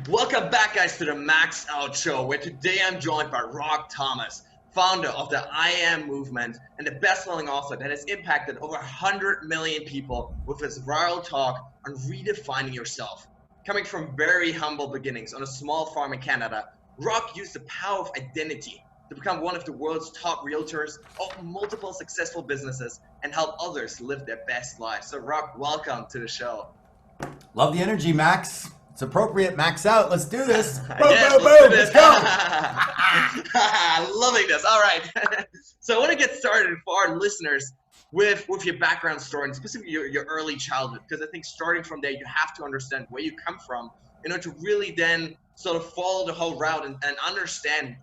Welcome back, guys, to the Max Out Show, where today I'm joined by Rock Thomas, founder of the I Am movement and the best-selling author that has impacted over 100 million people with his viral talk on redefining yourself. Coming from very humble beginnings on a small farm in Canada, Rock used the power of identity to become one of the world's top realtors, open multiple successful businesses, and help others live their best lives. So, Rock, welcome to the show. Love the energy, Max. It's appropriate. Max out. Let's do this. Boom, Yes, boom, let's do boom. this. Let's go. Loving this. All right. So I want to get started for our listeners with your background story, and specifically your early childhood, because I think starting from there, you have to understand where you come from in order to really then sort of follow the whole route and understand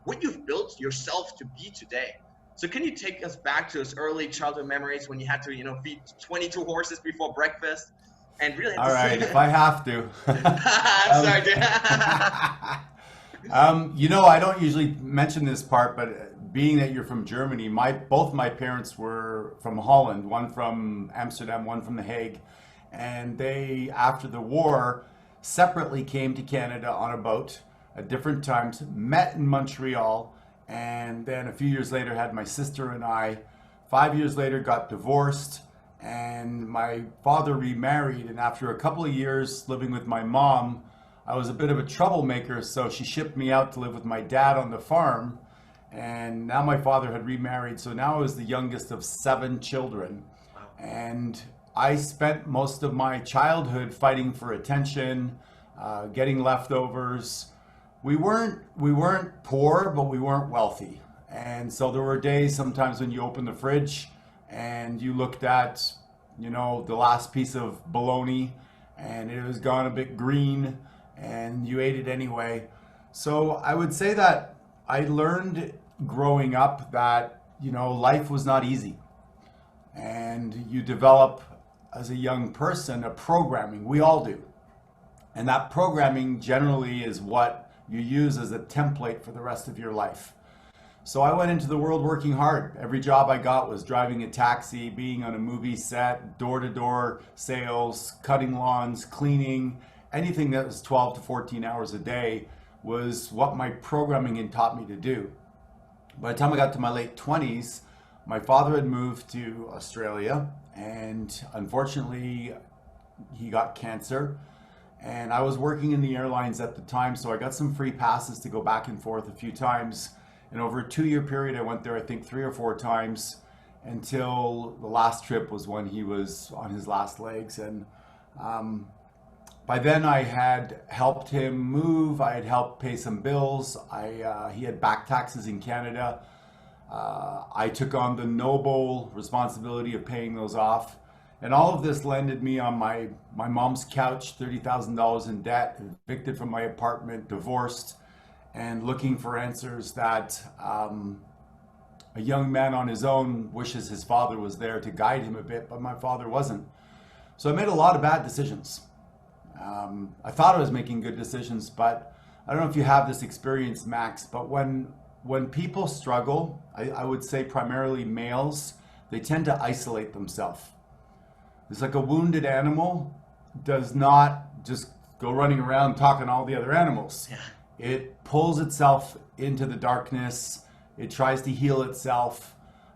what you've built yourself to be today. So can you take us back to those early childhood memories when you had to, feed 22 horses before breakfast? And really All right, if I have to. I'm sorry, dude. I don't usually mention this part, but being that you're from Germany, both my parents were from Holland, one from Amsterdam, one from The Hague. And they, after the war, separately came to Canada on a boat at different times, met in Montreal, and then a few years later had my sister and I. 5 years later got divorced. And my father remarried, and after a couple of years living with my mom, I was a bit of a troublemaker, so she shipped me out to live with my dad on the farm. And now my father had remarried, so now I was the youngest of 7 children. And I spent most of my childhood fighting for attention, getting leftovers. We weren't poor, but we weren't wealthy. And so there were days sometimes when you opened the fridge and you looked at, the last piece of bologna and it was gone a bit green and you ate it anyway. So I would say that I learned growing up that, life was not easy. And you develop as a young person a programming. We all do. And that programming generally is what you use as a template for the rest of your life. So I went into the world working hard. Every job I got was driving a taxi, being on a movie set, door-to-door sales, cutting lawns, cleaning. Anything that was 12 to 14 hours a day was what my programming had taught me to do. By the time I got to my late 20s, my father had moved to Australia, and unfortunately, he got cancer. And I was working in the airlines at the time, so I got some free passes to go back and forth a few times. And over a 2-year period, I went there, I think 3 or 4 times until the last trip was when he was on his last legs. And by then I had helped him move. I had helped pay some bills. He had back taxes in Canada. I took on the noble responsibility of paying those off. And all of this landed me on my mom's couch, $30,000 in debt, evicted from my apartment, divorced, and looking for answers that a young man on his own wishes his father was there to guide him a bit, but my father wasn't. So I made a lot of bad decisions. I thought I was making good decisions, but I don't know if you have this experience, Max, but when people struggle, I would say primarily males, they tend to isolate themselves. It's like a wounded animal does not just go running around talking to all the other animals. Yeah. It pulls itself into the darkness. It tries to heal itself.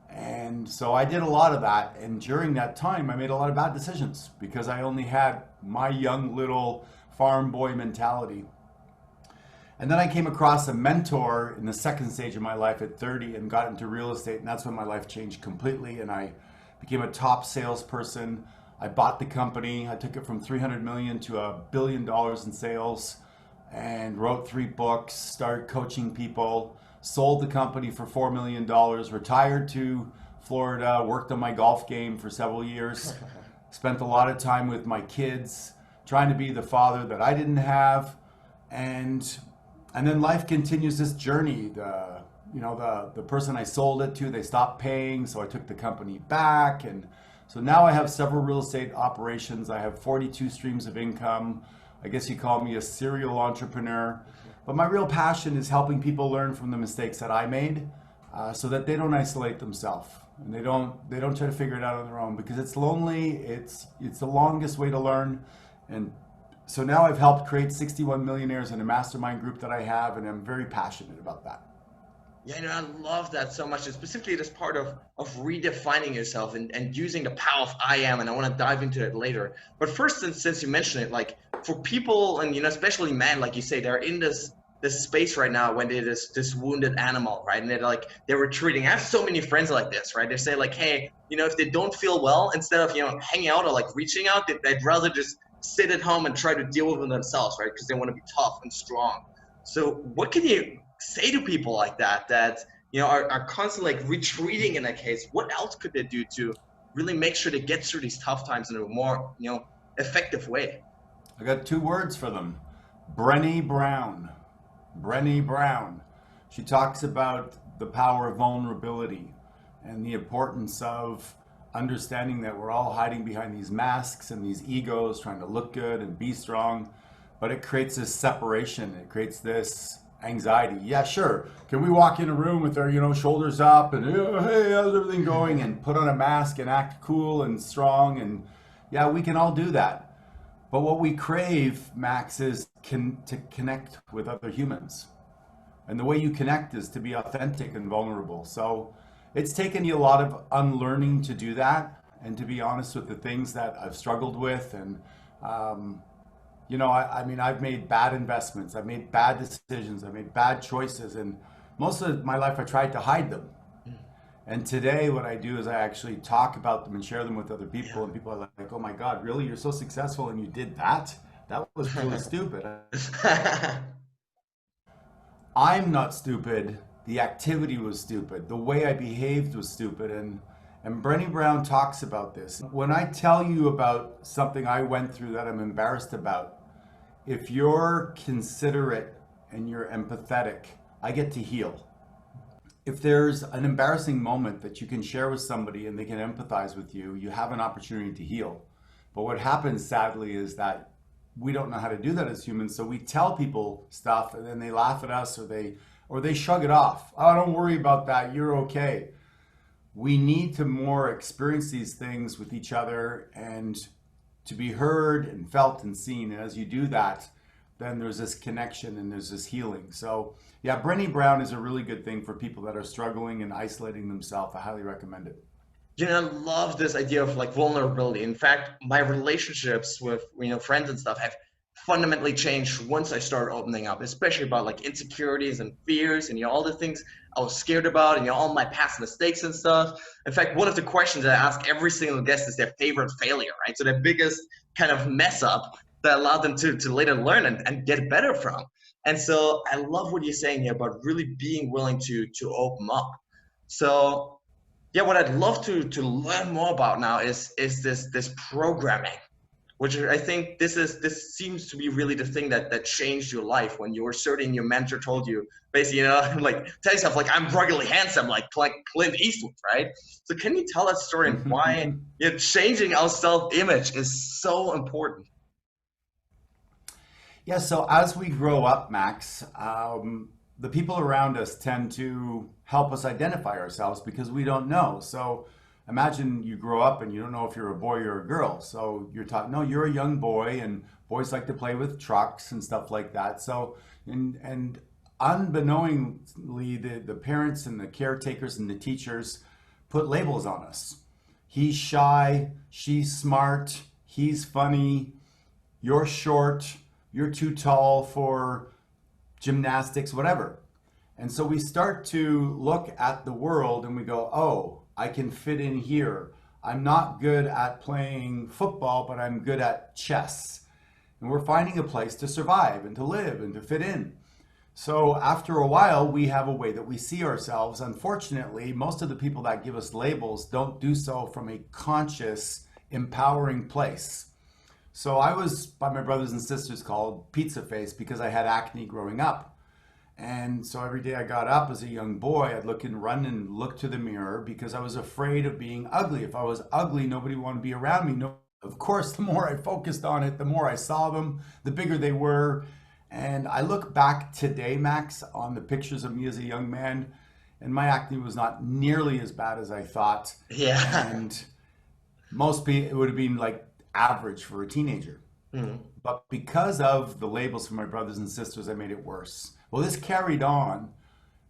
And so I did a lot of that. And during that time, I made a lot of bad decisions because I only had my young little farm boy mentality. And then I came across a mentor in the second stage of my life at 30 and got into real estate. And that's when my life changed completely. And I became a top salesperson. I bought the company. I took it from 300 million to $1 billion in sales, and wrote 3 books, started coaching people, sold the company for $4 million, retired to Florida, worked on my golf game for several years, spent a lot of time with my kids, trying to be the father that I didn't have. And then life continues this journey. The person I sold it to, they stopped paying, so I took the company back. And so now I have several real estate operations. I have 42 streams of income. I guess you call me a serial entrepreneur. But my real passion is helping people learn from the mistakes that I made so that they don't isolate themselves. And they don't try to figure it out on their own, because it's lonely. It's the longest way to learn. And So now I've helped create 61 millionaires in a mastermind group that I have, and I'm very passionate about that. Yeah, I love that so much, and specifically this part of redefining yourself and using the power of I am, and I want to dive into it later. But first, since you mentioned it, like for people, and especially men, like you say, they're in this space right now when they're this wounded animal, right? And they're retreating. I have so many friends like this, right? They say like, hey, if they don't feel well, instead of hanging out or like reaching out, they'd rather just sit at home and try to deal with it themselves, right? Because they want to be tough and strong. So what can you say to people like that are constantly like retreating in that case? What else could they do to really make sure they get through these tough times in a more effective way? I got two words for them. Brené Brown. Brené Brown. She talks about the power of vulnerability and the importance of understanding that we're all hiding behind these masks and these egos, trying to look good and be strong. But it creates this separation. It creates this anxiety. Yeah, sure. Can we walk in a room with our, shoulders up and, hey, how's everything going? And put on a mask and act cool and strong. And yeah, we can all do that. But what we crave, Max, is to connect with other humans. And the way you connect is to be authentic and vulnerable. So it's taken you a lot of unlearning to do that and to be honest with the things that I've struggled with. And, I mean, I've made bad investments. I've made bad decisions. I've made bad choices. And most of my life, I tried to hide them. And today what I do is I actually talk about them and share them with other people. And people are like, oh my God, really? You're so successful and you did that? That was really stupid. I'm not stupid. The activity was stupid. The way I behaved was stupid. And Brené Brown talks about this. When I tell you about something I went through that I'm embarrassed about, if you're considerate and you're empathetic, I get to heal. If there's an embarrassing moment that you can share with somebody and they can empathize with you, you have an opportunity to heal. But what happens sadly is that we don't know how to do that as humans, so we tell people stuff and then they laugh at us or they shrug it off. Oh, don't worry about that, you're okay. We need to more experience these things with each other and to be heard and felt and seen. And as you do that, then there's this connection and there's this healing. So yeah, Brené Brown is a really good thing for people that are struggling and isolating themselves. I highly recommend it. I love this idea of like vulnerability. In fact, my relationships with friends and stuff have fundamentally changed once I started opening up, especially about like insecurities and fears and all the things I was scared about and all my past mistakes and stuff. In fact, one of the questions that I ask every single guest is their favorite failure, right? So their biggest kind of mess up that allowed them to later learn and get better from. And so I love what you're saying here about really being willing to open up. So yeah, what I'd love to learn more about now is this programming, which I think this seems to be really the thing that changed your life when you were certain your mentor told you basically, like tell yourself like I'm ruggedly handsome like Clint Eastwood, right? So can you tell that story and why changing our self-image is so important? Yeah, so as we grow up, Max, the people around us tend to help us identify ourselves because we don't know. So imagine you grow up and you don't know if you're a boy or a girl. So you're taught, no, you're a young boy and boys like to play with trucks and stuff like that. So, and unbeknowingly, the parents and the caretakers and the teachers put labels on us. He's shy, she's smart, he's funny, you're short, you're too tall for gymnastics, whatever. And so we start to look at the world and we go, oh, I can fit in here. I'm not good at playing football, but I'm good at chess. And we're finding a place to survive and to live and to fit in. So after a while, we have a way that we see ourselves. Unfortunately, most of the people that give us labels don't do so from a conscious, empowering place. So I was, by my brothers and sisters, called Pizzaface because I had acne growing up. And so every day I got up as a young boy, I'd look and run and look to the mirror because I was afraid of being ugly. If I was ugly, nobody wanted to be around me. No, of course, the more I focused on it, the more I saw them, the bigger they were. And I look back today, Max, on the pictures of me as a young man, and my acne was not nearly as bad as I thought. Yeah. And most people, it would have been like average for a teenager. Mhm. But because of the labels from my brothers and sisters, I made it worse. Well, this carried on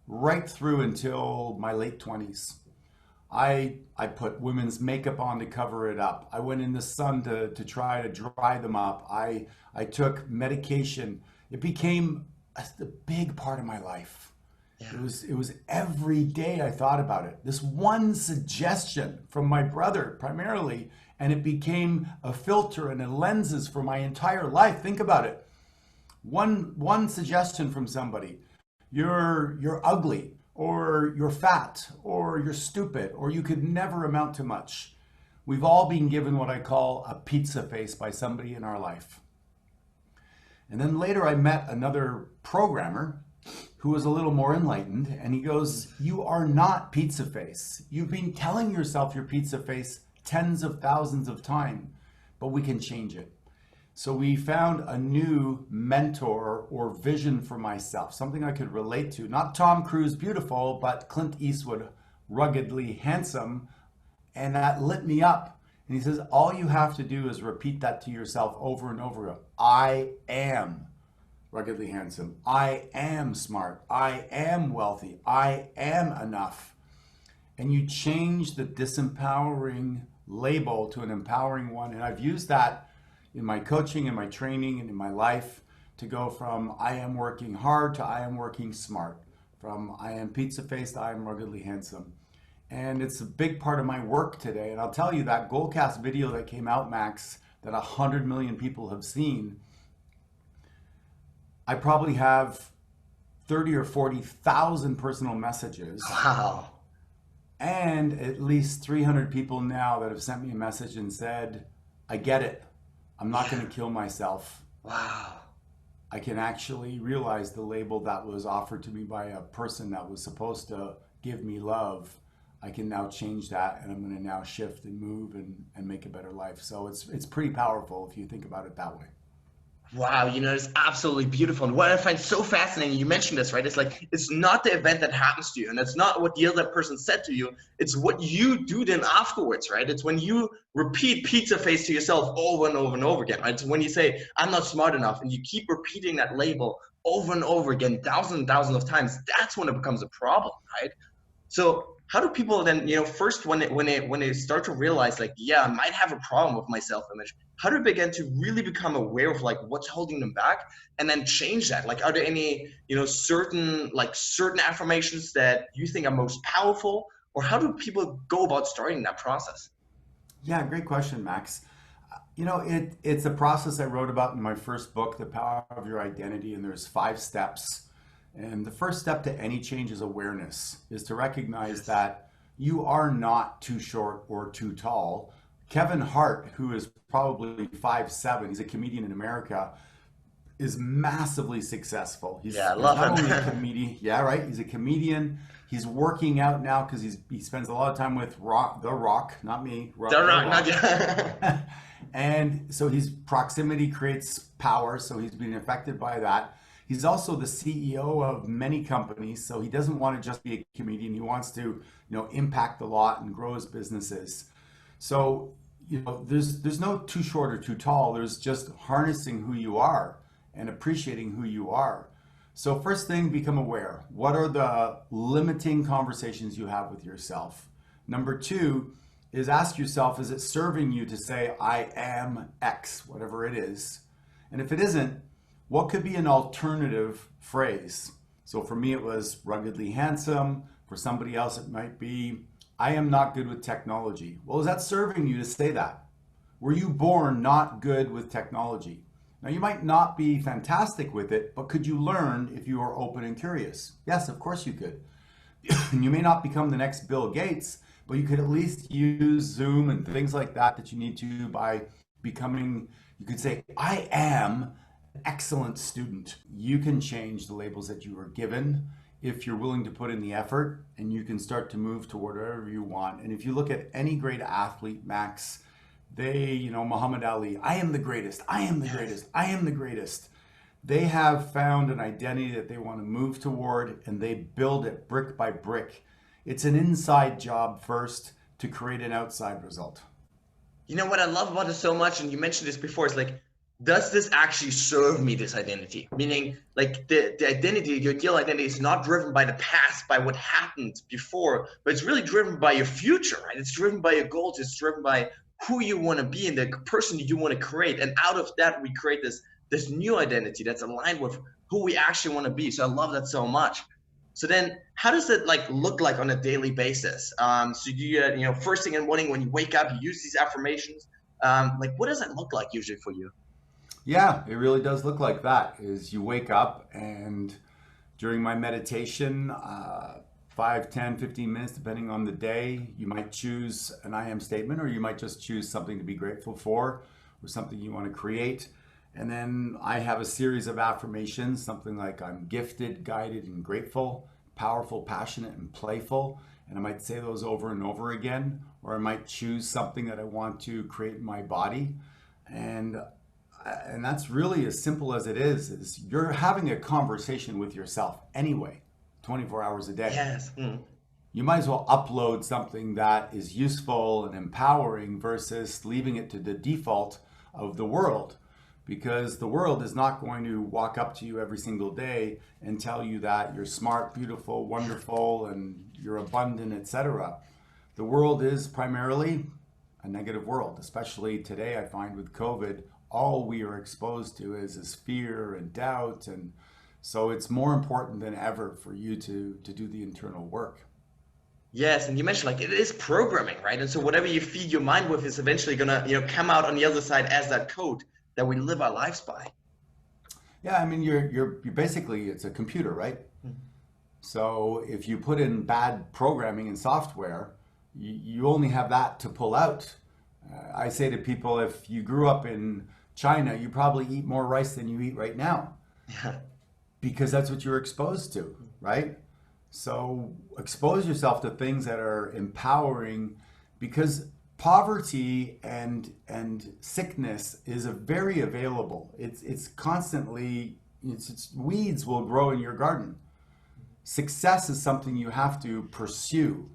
right through until my late 20s. I put women's makeup on to cover it up. I went in the sun to try to dry them up. I took medication. It became a big part of my life. Yeah. It was every day I thought about it. This one suggestion from my brother primarily, and it became a filter and a lenses for my entire life. Think about it. One suggestion from somebody, you're ugly, or you're fat, or you're stupid, or you could never amount to much. We've all been given what I call a pizza face by somebody in our life. And then later I met another programmer who was a little more enlightened, and he goes, "You are not pizza face. You've been telling yourself you're pizza face tens of thousands of times, but we can change it." So we found a new mentor or vision for myself, something I could relate to. Not Tom Cruise beautiful, but Clint Eastwood ruggedly handsome. And that lit me up. And he says, all you have to do is repeat that to yourself over and over again. I am ruggedly handsome. I am smart. I am wealthy. I am enough. And you change the disempowering label to an empowering one. And I've used that in my coaching, in my training, and in my life to go from I am working hard to I am working smart, from I am pizza faced to I am ruggedly handsome. And it's a big part of my work today. And I'll tell you that Goalcast video that came out, Max, that 100 million people have seen, I probably have 30 or 40,000 personal messages Wow. and at least 300 people now that have sent me a message and said, I get it. I'm not Yeah. going to kill myself. Wow. I can actually realize the label that was offered to me by a person that was supposed to give me love. I can now change that, and I'm going to now shift and move and make a better life. So it's pretty powerful if you think about it that way. Wow, it's absolutely beautiful. And what I find so fascinating, you mentioned this, right? It's like it's not the event that happens to you, and it's not what the other person said to you. It's what you do then afterwards, right? It's when you repeat pizza face to yourself over and over and over again, right? It's when you say, I'm not smart enough, and you keep repeating that label over and over again, thousands and thousands of times, that's when it becomes a problem, right? So how do people then, first when they start to realize like, yeah, I might have a problem with my self-image, how do they begin to really become aware of like what's holding them back and then change that? Like, are there any, certain affirmations that you think are most powerful, or how do people go about starting that process? Yeah, great question, Max. It's a process I wrote about in my first book, The Power of Your Identity, and there's 5 steps. And the first step to any change is awareness, is to recognize Yes. that you are not too short or too tall. Kevin Hart, who is probably 5'7", he's a comedian in America, is massively successful. Yeah, I He's love not only a him. comedian, yeah, right. He's a comedian. He's working out now because he spends a lot of time with The Rock, not me, They're The not Rock. yet. And so his proximity creates power. So he's being affected by that. He's also the CEO of many companies. So he doesn't want to just be a comedian. He wants to, impact a lot and grow his businesses. So, there's no too short or too tall. There's just harnessing who you are and appreciating who you are. So first thing, become aware. What are the limiting conversations you have with yourself? Number two is ask yourself, is it serving you to say, I am X, whatever it is? And if it isn't, what could be an alternative phrase? So for me, it was ruggedly handsome. For somebody else, it might be, I am not good with technology. Well, is that serving you to say that? Were you born not good with technology? Now, you might not be fantastic with it, but could you learn if you are open and curious? Yes, of course you could. You may not become the next Bill Gates, but you could at least use Zoom and things like that you need to by becoming, you could say, I am an excellent student. You can change the labels that you were given if you're willing to put in the effort, and you can start to move toward whatever you want. And if you look at any great athlete, Max, Muhammad Ali, I am the greatest, I am the Yes. greatest, I am the greatest. They have found an identity that they want to move toward, and they build it brick by brick. It's an inside job first to create an outside result. You know what I love about it so much, and you mentioned this before, is like does this actually serve me, this identity? Meaning, like the identity, your ideal identity is not driven by the past, by what happened before, but it's really driven by your future, right? It's driven by your goals, it's driven by who you want to be and the person you want to create. And out of that, we create this new identity that's aligned with who we actually want to be. So I love that so much. So then how does it like look like on a daily basis? So you first thing in the morning when you wake up, you use these affirmations. Like what does it look like usually for you? Yeah, it really does look like that. Is you wake up and during my meditation, 5, 10, 15 minutes, depending on the day, you might choose an I am statement, or you might just choose something to be grateful for or something you want to create. And then I have a series of affirmations, something like I'm gifted, guided, and grateful, powerful, passionate, and playful. And I might say those over and over again, or I might choose something that I want to create in my body. And and that's really as simple as it is you're having a conversation with yourself anyway, 24 hours a day. Yes. Mm. You might as well upload something that is useful and empowering versus leaving it to the default of the world, because the world is not going to walk up to you every single day and tell you that you're smart, beautiful, wonderful, and you're abundant, etc. The world is primarily a negative world, especially today. I find with COVID, all we are exposed to is fear and doubt. And so it's more important than ever for you to do the internal work. Yes, and you mentioned like it is programming, right? And so whatever you feed your mind with is eventually gonna, come out on the other side as that code that we live our lives by. Yeah, I mean, you're basically, it's a computer, right? So if you put in bad programming and software, you only have that to pull out. I say to people, if you grew up in China, you probably eat more rice than you eat right now, Yeah. because that's what you're exposed to, right? So expose yourself to things that are empowering, because poverty and sickness is a very available. It's constantly, it's weeds will grow in your garden. Success is something you have to pursue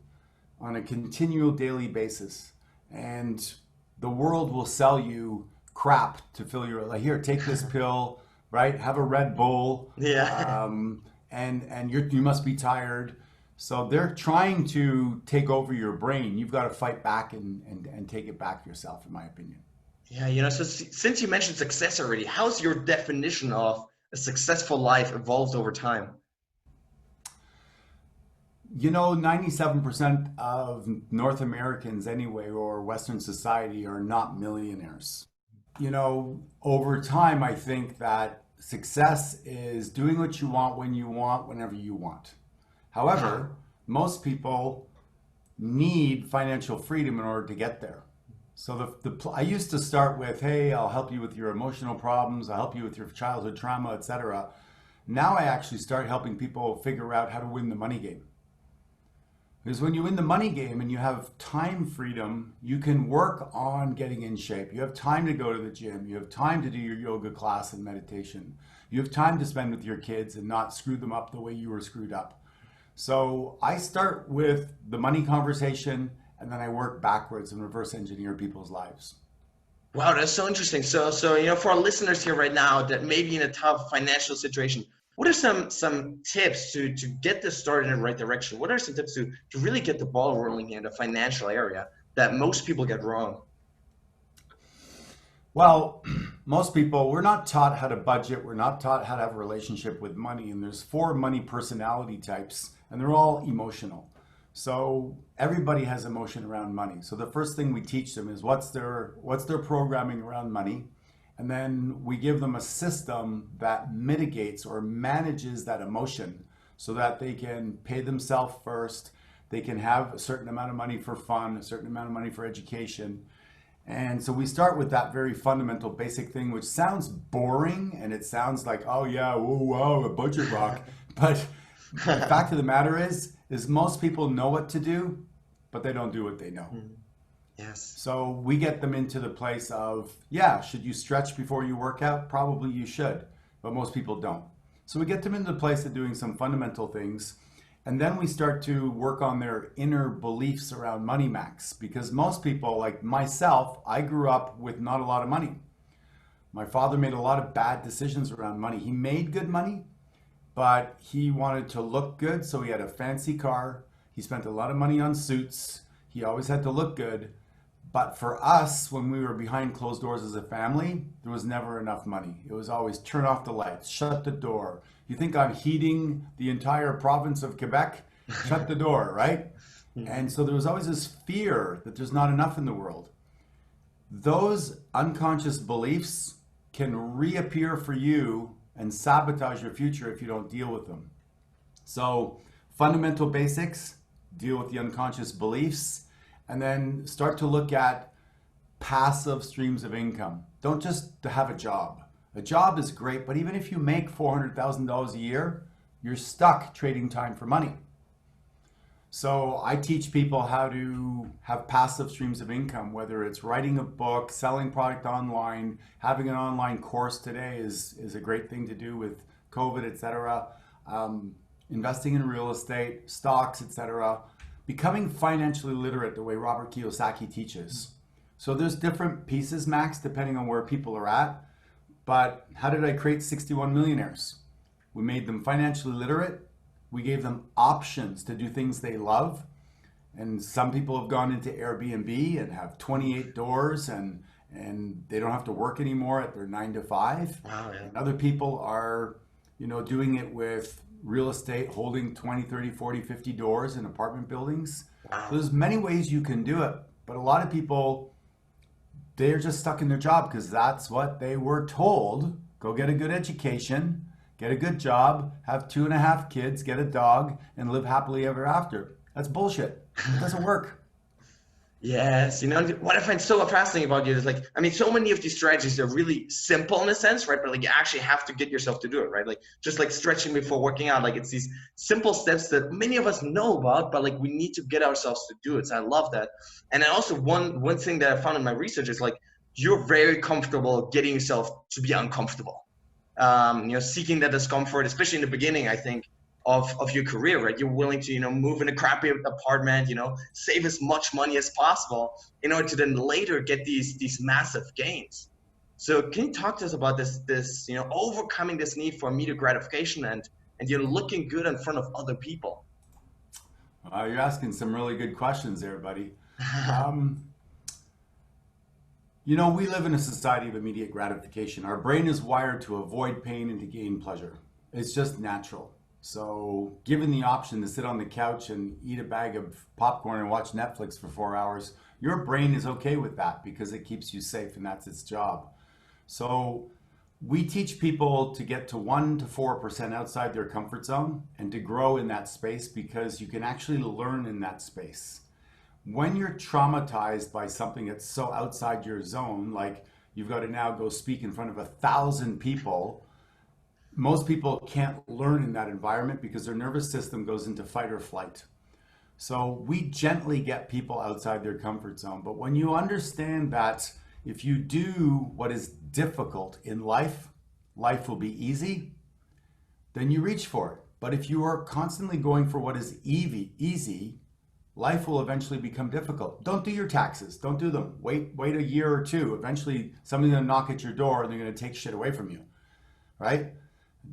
on a continual daily basis. And the world will sell you crap to fill your, like, here, take this pill, right? Have a Red Bull, Yeah. and you must be tired. So they're trying to take over your brain. You've got to fight back and take it back yourself, in my opinion. Yeah, so since you mentioned success already, how's your definition of a successful life evolved over time? 97% of North Americans anyway, or Western society, are not millionaires. Over time, I think that success is doing what you want when you want, whenever you want. However, most people need financial freedom in order to get there. So I used to start with, hey, I'll help you with your emotional problems, I'll help you with your childhood trauma, etc. Now I actually start helping people figure out how to win the money game. Because when you win the money game and you have time freedom, you can work on getting in shape. You have time to go to the gym. You have time to do your yoga class and meditation. You have time to spend with your kids and not screw them up the way you were screwed up. So I start with the money conversation, and then I work backwards and reverse engineer people's lives. Wow, that's so interesting. So for our listeners here right now that may be in a tough financial situation, what are some tips to get this started in the right direction? What are some tips to really get the ball rolling in the financial area that most people get wrong? Well, most people, we're not taught how to budget. We're not taught how to have a relationship with money. And there's 4 money personality types, and they're all emotional. So everybody has emotion around money. So the first thing we teach them is what's their programming around money. And then we give them a system that mitigates or manages that emotion so that they can pay themselves first. They can have a certain amount of money for fun, a certain amount of money for education. And so we start with that very fundamental basic thing, which sounds boring and it sounds like, oh yeah, whoa, whoa, a budget rock. But the fact of the matter is most people know what to do, but they don't do what they know. Yes. So we get them into the place of, yeah, should you stretch before you work out? Probably you should, but most people don't. So we get them into the place of doing some fundamental things. And then we start to work on their inner beliefs around money, Max, because most people, like myself, I grew up with not a lot of money. My father made a lot of bad decisions around money. He made good money, but he wanted to look good, so he had a fancy car. He spent a lot of money on suits. He always had to look good. But for us, when we were behind closed doors as a family, there was never enough money. It was always turn off the lights, shut the door. You think I'm heating the entire province of Quebec? Shut the door, right? And so there was always this fear that there's not enough in the world. Those unconscious beliefs can reappear for you and sabotage your future if you don't deal with them. So fundamental basics, deal with the unconscious beliefs, and then start to look at passive streams of income. Don't just have a job. A job is great, but even if you make $400,000 a year, you're stuck trading time for money. So I teach people how to have passive streams of income, whether it's writing a book, selling product online, having an online course today is a great thing to do with COVID, etc. Investing in real estate, stocks, etc. Becoming financially literate the way Robert Kiyosaki teaches. So there's different pieces, Max, depending on where people are at. But how did I create 61 millionaires? We made them financially literate. We gave them options to do things they love. And some people have gone into Airbnb and have 28 doors and they don't have to work anymore at their 9 to 5. Wow, yeah. And other people are, doing it with real estate, holding 20, 30, 40, 50 doors in apartment buildings. Wow. So there's many ways you can do it. But a lot of people, they're just stuck in their job because that's what they were told. Go get a good education, get a good job, have 2.5 kids, get a dog, and live happily ever after. That's bullshit. It doesn't work. Yes, what I find so fascinating about you is so many of these strategies are really simple in a sense, right? But you actually have to get yourself to do it, right? Just like stretching before working out, it's these simple steps that many of us know about, but we need to get ourselves to do it. So I love that. And then also one thing that I found in my research is you're very comfortable getting yourself to be uncomfortable. Seeking that discomfort, especially in the beginning, I think, of your career, right? You're willing to, move in a crappy apartment, save as much money as possible in order to then later get these massive gains. So can you talk to us about this, overcoming this need for immediate gratification and you're looking good in front of other people? You're asking some really good questions there, buddy. We live in a society of immediate gratification. Our brain is wired to avoid pain and to gain pleasure. It's just natural. So given the option to sit on the couch and eat a bag of popcorn and watch Netflix for 4 hours, your brain is okay with that because it keeps you safe and that's its job. So we teach people to get to 1 to 4% outside their comfort zone and to grow in that space because you can actually learn in that space. When you're traumatized by something that's so outside your zone, like you've got to now go speak in front of 1,000 people, most people can't learn in that environment because their nervous system goes into fight or flight. So we gently get people outside their comfort zone. But when you understand that if you do what is difficult in life, life will be easy, then you reach for it. But if you are constantly going for what is easy, life will eventually become difficult. Don't do your taxes. Don't do them. Wait a year or two. Eventually somebody's going to knock at your door and they're going to take shit away from you, right?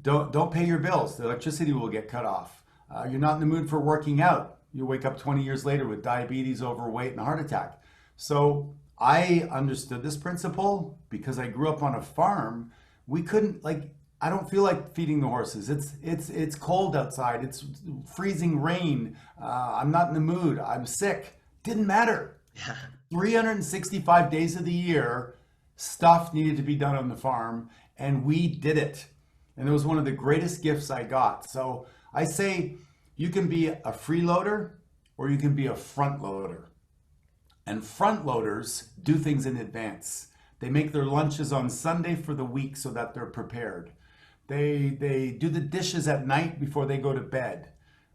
Don't pay your bills. The electricity will get cut off. You're not in the mood for working out. You wake up 20 years later with diabetes, overweight, and a heart attack. So I understood this principle because I grew up on a farm. We couldn't I don't feel like feeding the horses. It's cold outside. It's freezing rain. I'm not in the mood. I'm sick. Didn't matter. Yeah. 365 days of the year, stuff needed to be done on the farm, and we did it. And it was one of the greatest gifts I got. So I say you can be a freeloader or you can be a front loader. And front loaders do things in advance. They make their lunches on Sunday for the week so that they're prepared. They do the dishes at night before they go to bed,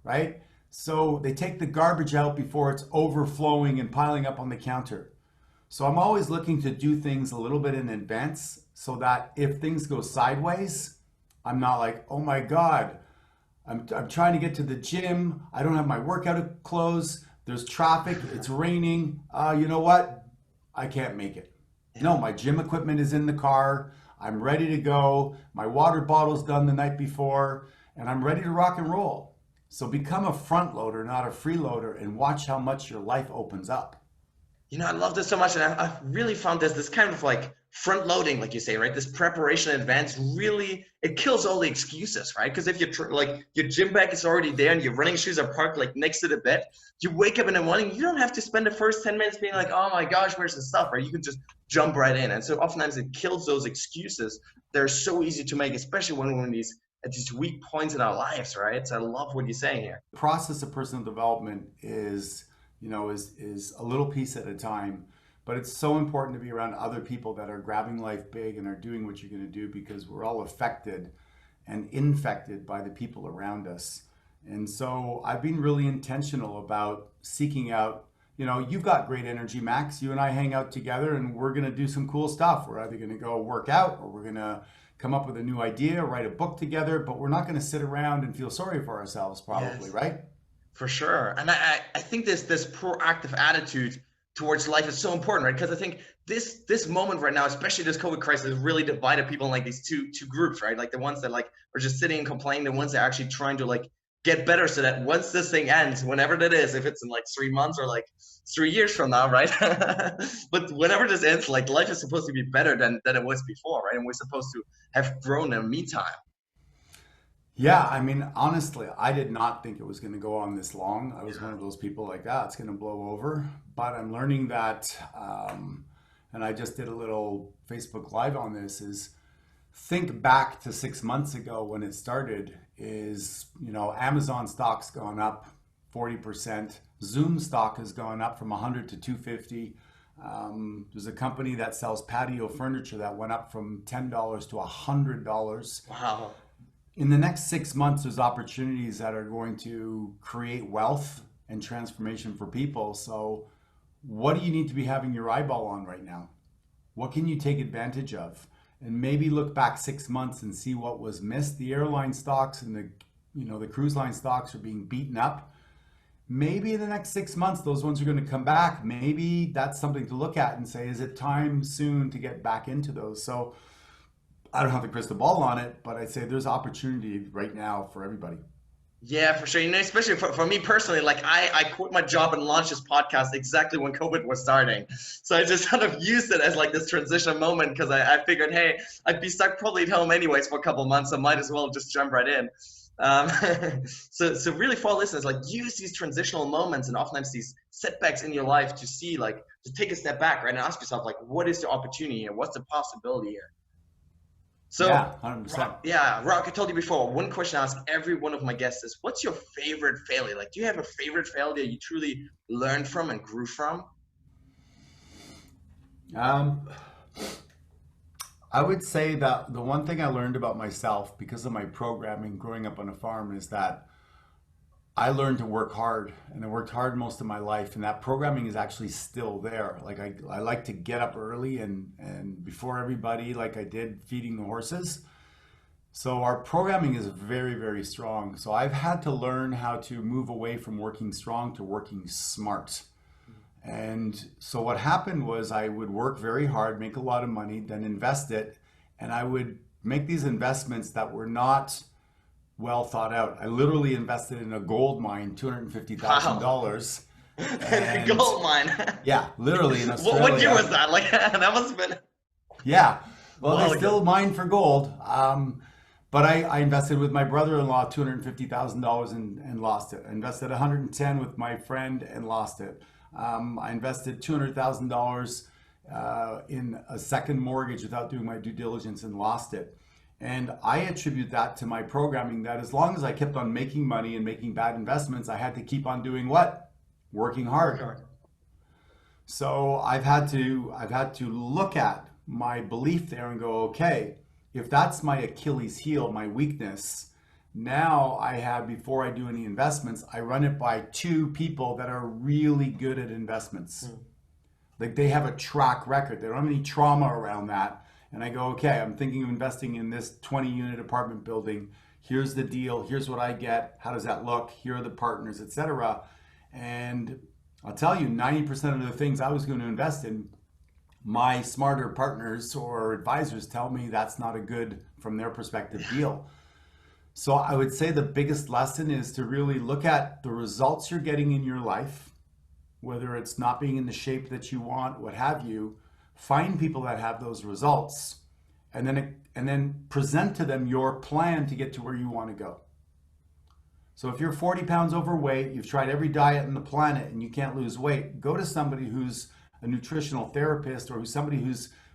right? So they take the garbage out before it's overflowing and piling up on the counter. So I'm always looking to do things a little bit in advance so that if things go sideways, I'm not like, oh my God, I'm trying to get to the gym. I don't have my workout clothes. There's traffic. It's raining. You know what? I can't make it. No, my gym equipment is in the car. I'm ready to go. My water bottle's done the night before, and I'm ready to rock and roll. So become a front loader, not a freeloader, and watch how much your life opens up. I love this so much, and I've really found this kind of like front loading, like you say, right? This preparation in advance really it kills all the excuses, right? Because if you're like your gym bag is already there and your running shoes are parked like next to the bed, you wake up in the morning, you don't have to spend the first 10 minutes being like, oh my gosh, where's the stuff, right? You can just jump right in, and so oftentimes it kills those excuses. They're so easy to make, especially when we're in these at these weak points in our lives, right? So I love what you're saying here. The process of personal development is, is a little piece at a time, but it's so important to be around other people that are grabbing life big and are doing what you're going to do, because we're all affected and infected by the people around us. And so I've been really intentional about seeking out, you've got great energy, Max. You and I hang out together and we're going to do some cool stuff. We're either going to go work out or we're going to come up with a new idea, write a book together, but we're not going to sit around and feel sorry for ourselves, probably, Yes. right? For sure. And I think this proactive attitude towards life is so important, right? Because I think this moment right now, especially this COVID crisis, has really divided people in like these two groups, right? Like the ones that like are just sitting and complaining, the ones that are actually trying to like get better so that once this thing ends, whenever that is, if it's in like 3 months or like 3 years from now, right? But whenever this ends, like life is supposed to be better than it was before, right? And we're supposed to have grown in the meantime. Yeah, I mean, honestly, I did not think it was going to go on this long. I was one of those people like, it's going to blow over. But I'm learning that, and I just did a little Facebook Live on this, is think back to 6 months ago when it started, is, Amazon stock's gone up 40%. Zoom stock has gone up from 100 to 250. There's a company that sells patio furniture that went up from $10 to $100. Wow. In the next 6 months, there's opportunities that are going to create wealth and transformation for people. So, what do you need to be having your eyeball on right now? What can you take advantage of? And maybe look back 6 months and see what was missed. The airline stocks and the cruise line stocks are being beaten up. Maybe in the next 6 months, those ones are going to come back. Maybe that's something to look at and say, is it time soon to get back into those? So, I don't have the crystal ball on it, but I'd say there's opportunity right now for everybody. Yeah, for sure. Especially for me personally, like I quit my job and launched this podcast exactly when COVID was starting. So I just kind of used it as like this transition moment because I figured, hey, I'd be stuck probably at home anyways for a couple of months. So might as well just jump right in. Um, so really for our listeners, like use these transitional moments and oftentimes these setbacks in your life to see like, to take a step back, right? And ask yourself like, what is the opportunity here? What's the possibility here? So, Yeah, 100%. Rock, yeah, Rock, I told you before, one question I ask every one of my guests is, what's your favorite failure? Like, do you have a favorite failure you truly learned from and grew from? Um, I would say that the one thing I learned about myself because of my programming growing up on a farm is that I learned to work hard, and I worked hard most of my life, and that programming is actually still there. Like I like to get up early and before everybody, like I did feeding the horses. So our programming is very, very strong. So I've had to learn how to move away from working strong to working smart. And so what happened was I would work very hard, make a lot of money, then invest it, and I would make these investments that were not well thought out. I literally invested in a gold mine, Wow. $250,000. And Gold mine. yeah, literally in What year Australia. was that? Like, that must have been a Yeah, well, they while ago. still mine for gold. But I invested with my brother-in-law $250,000 and lost it. I invested 110 with my friend and lost it. I invested $200,000 in a second mortgage without doing my due diligence and lost it. And I attribute that to my programming that as long as I kept on making money and making bad investments, I had to keep on doing what? Working Work hard. hard. So I've had to look at my belief there and go, okay, if that's my Achilles heel, my weakness, now I have, before I do any investments, I run it by two people that are really good at investments. Hmm. Like they have a track record. They don't have any trauma around that. And I go, okay, I'm thinking of investing in this 20 unit apartment building. Here's the deal. Here's what I get. How does that look? Here are the partners, etc. And I'll tell you, 90% of the things I was going to invest in, my smarter partners or advisors tell me that's not a good, from their perspective, deal. So I would say the biggest lesson is to really look at the results you're getting in your life, whether it's not being in the shape that you want, what have you. Find people that have those results, and then present to them your plan to get to where you want to go. So if you're 40 pounds overweight, you've tried every diet on the planet and you can't lose weight, go to somebody who's a nutritional therapist, or who's somebody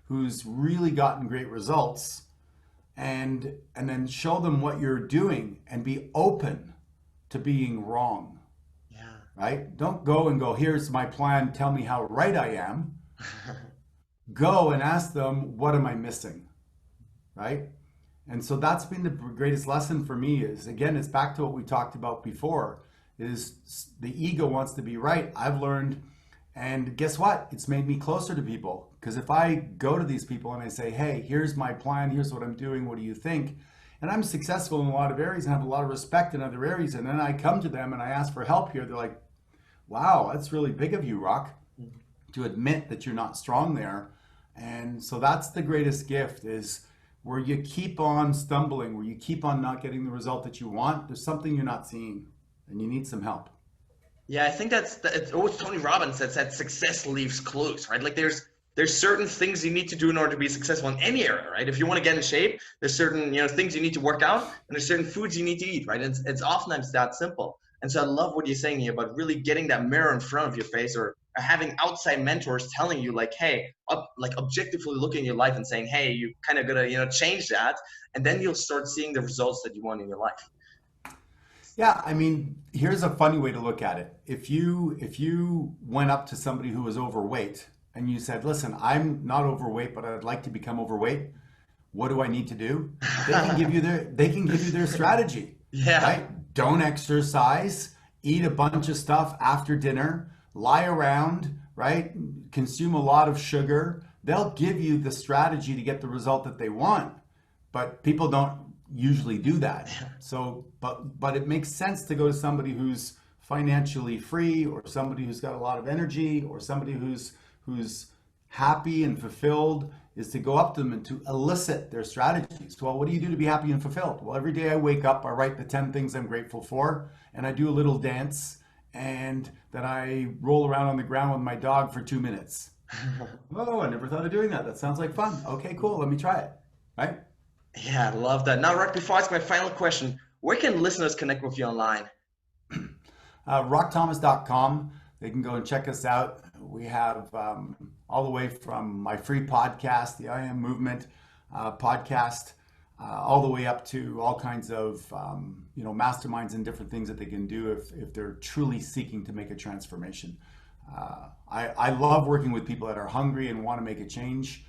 who's really gotten great results, and then show them what you're doing and be open to being wrong. Yeah. Right? Don't go and go, here's my plan, tell me how right I am. Go and ask them, what am I missing? Right? And so that's been the greatest lesson for me. Is, again, it's back to what we talked about before, is the ego wants to be right. I've learned, and guess what? It's made me closer to people. Because if I go to these people and I say, hey, here's my plan, here's what I'm doing, what do you think? And I'm successful in a lot of areas and have a lot of respect in other areas. And then I come to them and I ask for help here. They're like, wow, that's really big of you, Rock, to admit that you're not strong there. And so that's the greatest gift, is where you keep on stumbling, where you keep on not getting the result that you want, there's something you're not seeing and you need some help. Yeah, I think it's always Tony Robbins that said success leaves clues, right? Like there's certain things you need to do in order to be successful in any area, right? If you want to get in shape, there's certain things you need to work out, and there's certain foods you need to eat, right? And it's oftentimes that simple. And so I love what you're saying here about really getting that mirror in front of your face, or having outside mentors telling you like, hey, like objectively looking at your life and saying, hey, you kind of gotta change that, and then you'll start seeing the results that you want in your life. Yeah, I mean, here's a funny way to look at it. If you went up to somebody who was overweight and you said, listen, I'm not overweight, but I'd like to become overweight, what do I need to do? They can give you their strategy. Yeah. Right? Don't exercise, eat a bunch of stuff after dinner, lie around, right? Consume a lot of sugar. They'll give you the strategy to get the result that they want, but people don't usually do that. So, but it makes sense to go to somebody who's financially free, or somebody who's got a lot of energy, or somebody who's happy and fulfilled, is to go up to them and to elicit their strategies. Well, what do you do to be happy and fulfilled? Well, every day I wake up, I write the 10 things I'm grateful for, and I do a little dance, and then I roll around on the ground with my dog for 2 minutes. Oh, I never thought of doing that. That sounds like fun. Okay, cool. Let me try it. Right? Yeah, I love that. Now, right before I ask my final question, where can listeners connect with you online? rockthomas.com. They can go and check us out. We have all the way from my free podcast, the I Am Movement podcast, all the way up to all kinds of masterminds and different things that they can do if they're truly seeking to make a transformation. I love working with people that are hungry and want to make a change.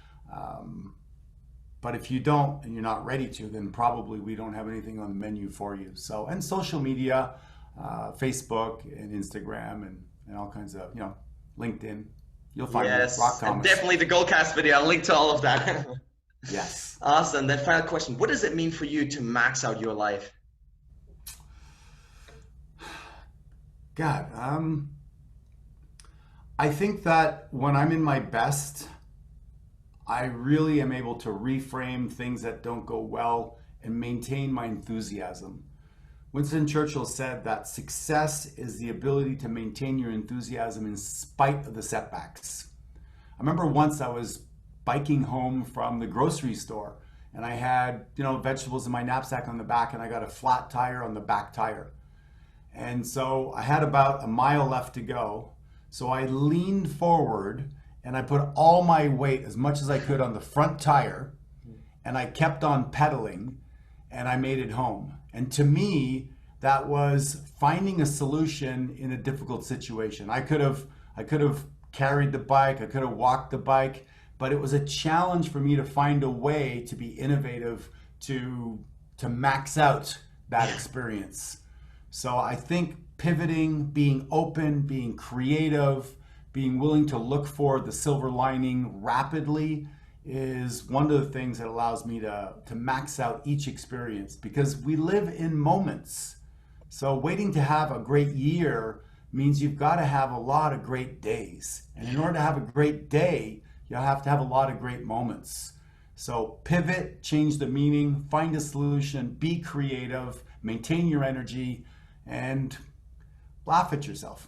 But if you don't and you're not ready to, then probably we don't have anything on the menu for you. So, and social media, Facebook and Instagram and all kinds of, LinkedIn. You'll find me, Rock and Thomas. definitely the Goldcast video. I'll link to all of that. Yes. Awesome. Then final question. What does it mean for you to max out your life? God, I think that when I'm in my best, I really am able to reframe things that don't go well and maintain my enthusiasm. Winston Churchill said that success is the ability to maintain your enthusiasm in spite of the setbacks. I remember once I was biking home from the grocery store, and I had, vegetables in my knapsack on the back, and I got a flat tire on the back tire. And so I had about a mile left to go. So I leaned forward and I put all my weight, as much as I could, on the front tire, and I kept on pedaling, and I made it home. And to me, that was finding a solution in a difficult situation. I could have carried the bike, I could have walked the bike, but it was a challenge for me to find a way to be innovative, to max out that experience. So I think pivoting, being open, being creative, being willing to look for the silver lining rapidly is one of the things that allows me to max out each experience, because we live in moments. So waiting to have a great year means you've got to have a lot of great days. And in order to have a great day, you have to have a lot of great moments. So pivot, change the meaning, find a solution, be creative, maintain your energy, and laugh at yourself.